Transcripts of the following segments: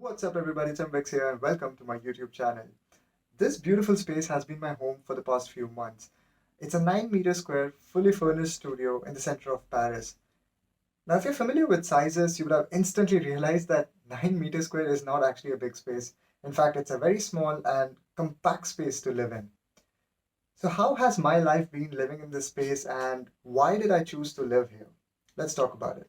What's up, everybody? It's MVEX here, and welcome to my YouTube channel. This beautiful space has been my home for the past few months. It's a 9-meter square, fully furnished studio in the center of Paris. Now, if you're familiar with sizes, you would have instantly realized that 9 meter square is not actually a big space. In fact, it's a very small and compact space to live in. So, how has my life been living in this space, and why did I choose to live here? Let's talk about it.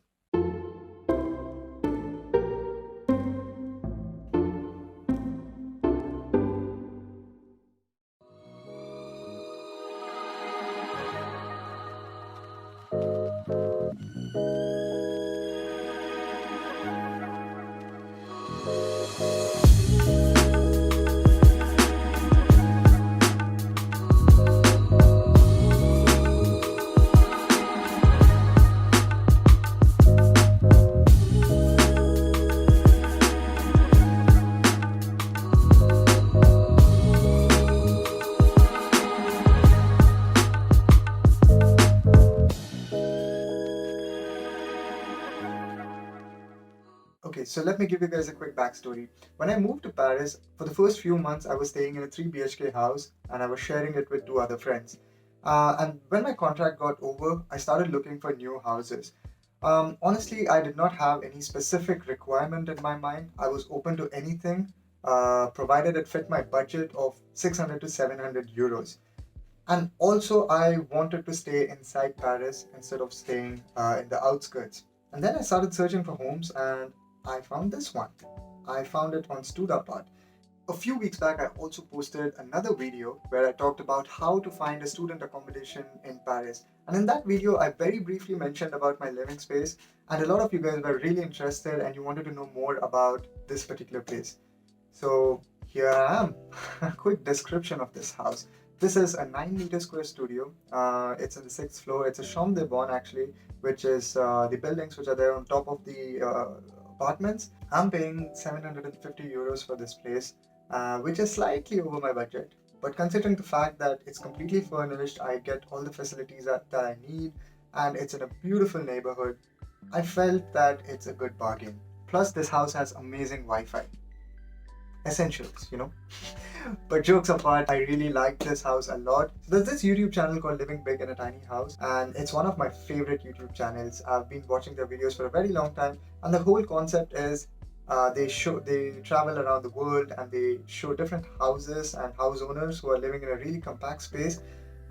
Okay, so let me give you guys a quick backstory. When I moved to Paris, for the first few months, I was staying in a 3 BHK house and I was sharing it with two other friends. And when my contract got over, I started looking for new houses. Honestly, I did not have any specific requirement in my mind. I was open to anything, provided it fit my budget of 600 to 700 euros. And also, I wanted to stay inside Paris instead of staying in the outskirts. And then I started searching for homes and I found this one. I found it on Studapart. A few weeks back, I also posted another video where I talked about how to find a student accommodation in Paris. And in that video, I very briefly mentioned about my living space, and a lot of you guys were really interested and you wanted to know more about this particular place. So here I am. A quick description of this house. This is a 9 meter square studio. It's in the sixth floor. It's a Chambre de Bonne actually, which is the buildings which are there on top of the apartments. I'm paying 750 euros for this place, which is slightly over my budget. But considering the fact that it's completely furnished, I get all the facilities that I need, and it's in a beautiful neighborhood, I felt that it's a good bargain. Plus, this house has amazing Wi Fi. Essentials, you know. But jokes apart, I really like this house a lot. So there's this YouTube channel called Living Big in a Tiny House, and it's one of my favorite YouTube channels. I've been watching their videos for a very long time, and the whole concept is they travel around the world and they show different houses and house owners who are living in a really compact space.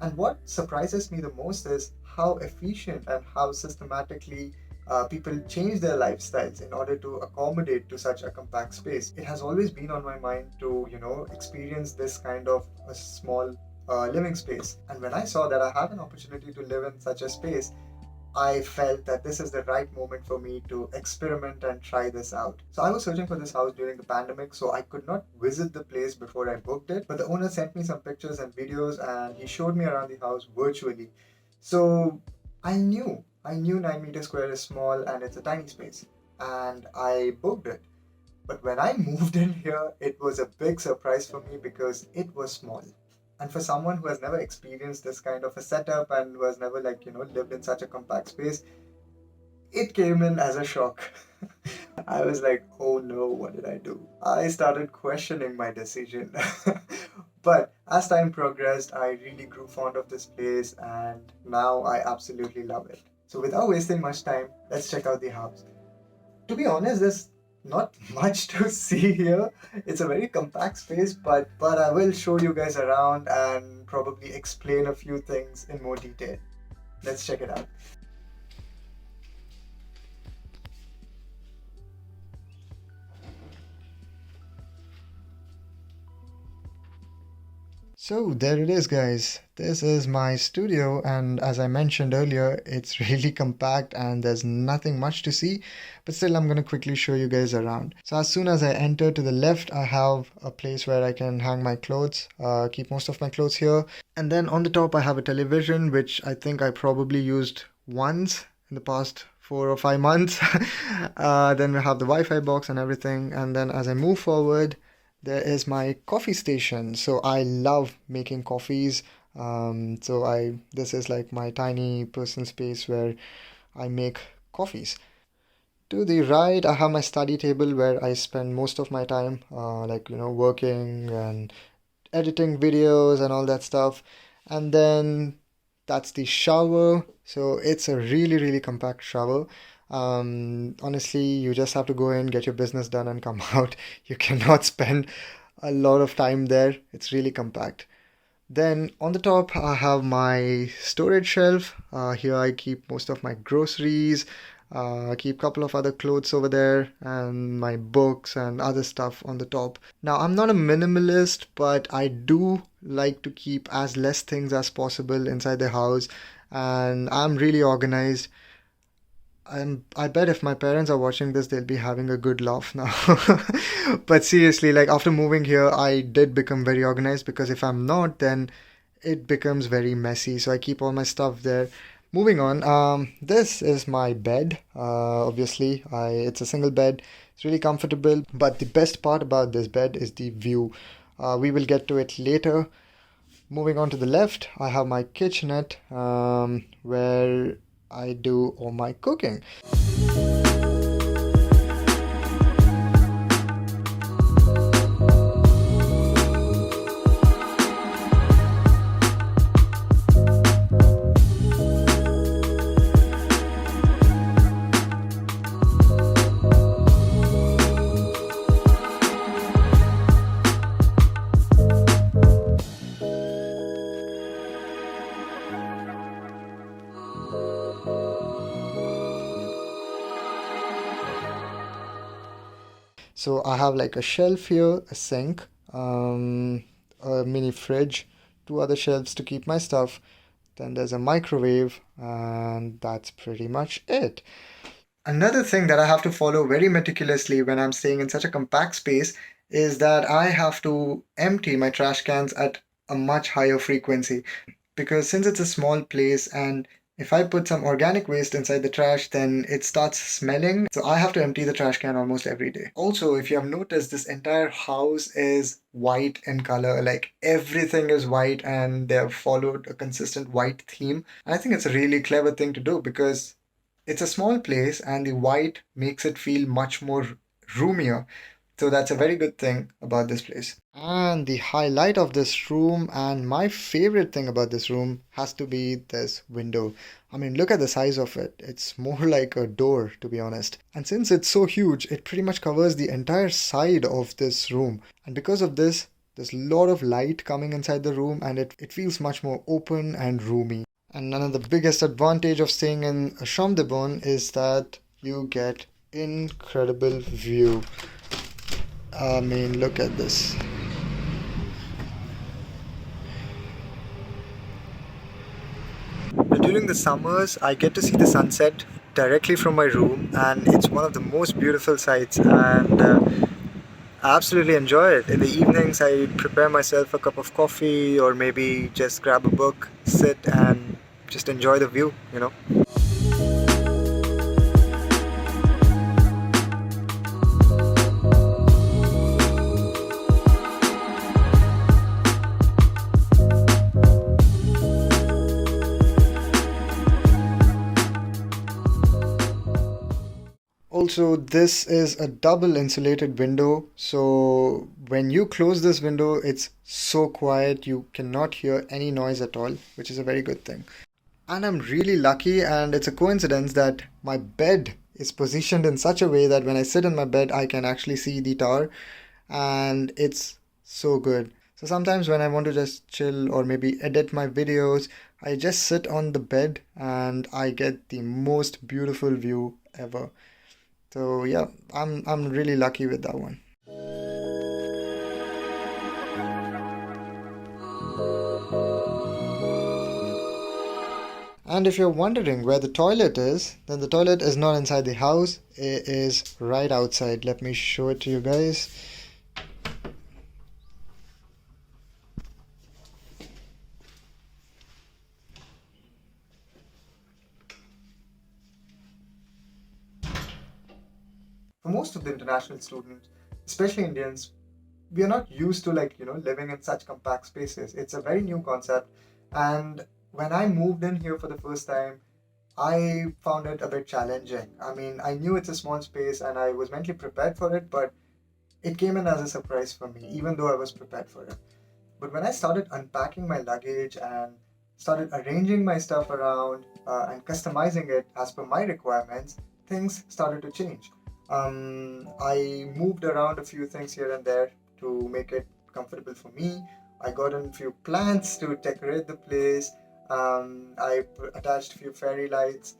And what surprises me the most is how efficient and how systematically people change their lifestyles in order to accommodate to such a compact space. It has always been on my mind to, experience this kind of a small living space. And when I saw that I have an opportunity to live in such a space, I felt that this is the right moment for me to experiment and try this out. So I was searching for this house during the pandemic, so I could not visit the place before I booked it. But the owner sent me some pictures and videos and he showed me around the house virtually. So I knew 9 meter square is small and it's a tiny space. And I booked it. But when I moved in here, it was a big surprise for me because it was small. And for someone who has never experienced this kind of a setup and who has never, lived in such a compact space, it came in as a shock. I was like, oh no, what did I do? I started questioning my decision. But as time progressed, I really grew fond of this place and now I absolutely love it. So without wasting much time, let's check out the house. To be honest, there's not much to see here. It's a very compact space, but I will show you guys around and probably explain a few things in more detail. Let's check it out. So there it is, guys. This is my studio, and as I mentioned earlier, it's really compact and there's nothing much to see, but still, I'm gonna quickly show you guys around. So as soon as I enter to the left, I have a place where I can hang my clothes, keep most of my clothes here, and then on the top, I have a television, which I think I probably used once in the past 4 or 5 months. Then we have the Wi-Fi box and everything, and then as I move forward, there is my coffee station. So I love making coffees. So this is like my tiny personal space where I make coffees. To the right, I have my study table where I spend most of my time, like, working and editing videos and all that stuff. And then that's the shower. So it's a really, really compact shower. Honestly, you just have to go in, get your business done, and come out. You cannot spend a lot of time there. It's really compact. Then on the top, I have my storage shelf. Here I keep most of my groceries. I keep a couple of other clothes over there and my books and other stuff on the top. Now, I'm not a minimalist, but I do like to keep as less things as possible inside the house. And I'm really organized. I bet if my parents are watching this, they'll be having a good laugh now. But seriously, like after moving here, I did become very organized because if I'm not, then it becomes very messy. So I keep all my stuff there. Moving on, this is my bed. Obviously, it's a single bed. It's really comfortable. But the best part about this bed is the view. We will get to it later. Moving on to the left, I have my kitchenette, where I do all my cooking. So I have like a shelf here, a sink, a mini fridge, two other shelves to keep my stuff. Then there's a microwave, and that's pretty much it. Another thing that I have to follow very meticulously when I'm staying in such a compact space is that I have to empty my trash cans at a much higher frequency because since it's a small place and if I put some organic waste inside the trash, then it starts smelling. So I have to empty the trash can almost every day. Also, if you have noticed, this entire house is white in color. Like everything is white and they have followed a consistent white theme. And I think it's a really clever thing to do because it's a small place and the white makes it feel much more roomier. So that's a very good thing about this place. And the highlight of this room, and my favorite thing about this room, has to be this window. I mean, look at the size of it. It's more like a door, to be honest. And since it's so huge, it pretty much covers the entire side of this room. And because of this, there's a lot of light coming inside the room and it feels much more open and roomy. And another biggest advantage of staying in a chambre de bonne is that you get incredible view. I mean, look at this. During the summers, I get to see the sunset directly from my room, and it's one of the most beautiful sights. And I absolutely enjoy it. In the evenings, I prepare myself a cup of coffee, or maybe just grab a book, sit, and just enjoy the view. Also, this is a double insulated window, so when you close this window, it's so quiet you cannot hear any noise at all, which is a very good thing. And I'm really lucky, and it's a coincidence that my bed is positioned in such a way that when I sit in my bed, I can actually see the tower, and it's so good. So sometimes when I want to just chill or maybe edit my videos, I just sit on the bed and I get the most beautiful view ever. So yeah, I'm really lucky with that one. And if you're wondering where the toilet is, then the toilet is not inside the house, it is right outside. Let me show it to you guys. For most of the international students, especially Indians, we are not used to living in such compact spaces. It's a very new concept. And when I moved in here for the first time, I found it a bit challenging. I mean, I knew it's a small space and I was mentally prepared for it, but it came in as a surprise for me, even though I was prepared for it. But when I started unpacking my luggage and started arranging my stuff around and customizing it as per my requirements, things started to change. I moved around a few things here and there to make it comfortable for me. I got in a few plants to decorate the place. Attached a few fairy lights,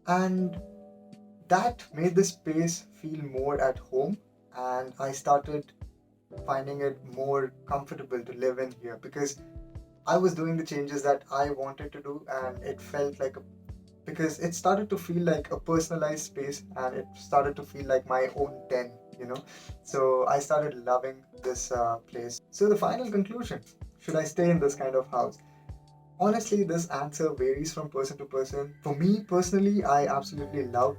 and that made the space feel more at home. And I started finding it more comfortable to live in here because I was doing the changes that I wanted to do, and it felt like a because it started to feel like a personalized space and it started to feel like my own den, you know. So I started loving this place. So, the final conclusion, should I stay in this kind of house? Honestly, this answer varies from person to person. For me personally, I absolutely love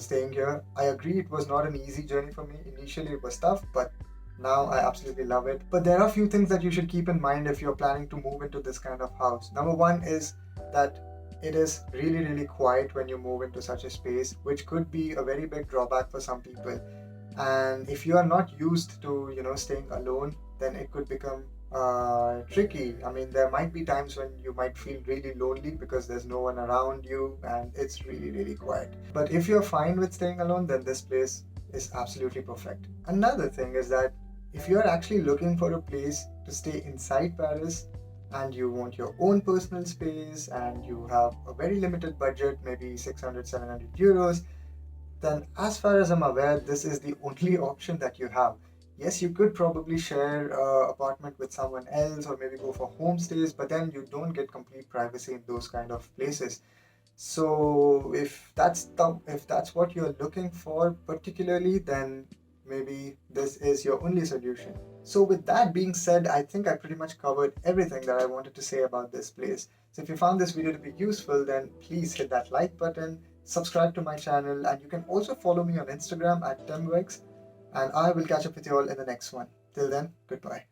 staying here. I agree it was not an easy journey for me. Initially, it was tough, but now I absolutely love it. But there are a few things that you should keep in mind if you're planning to move into this kind of house. Number one is that it is really, really quiet when you move into such a space, which could be a very big drawback for some people. And if you are not used to staying alone, then it could become tricky. I mean, there might be times when you might feel really lonely because there's no one around you and it's really, really quiet. But if you're fine with staying alone, then this place is absolutely perfect. Another thing is that if you're actually looking for a place to stay inside Paris and you want your own personal space and you have a very limited budget, maybe 600, 700 euros, then as far as I'm aware, this is the only option that you have. Yes, you could probably share an apartment with someone else or maybe go for homestays, but then you don't get complete privacy in those kind of places. So if that's what you're looking for particularly, then maybe this is your only solution. So with that being said, I think I pretty much covered everything that I wanted to say about this place. So if you found this video to be useful, then please hit that like button, subscribe to my channel, and you can also follow me on Instagram at Timwex, and I will catch up with you all in the next one. Till then, goodbye.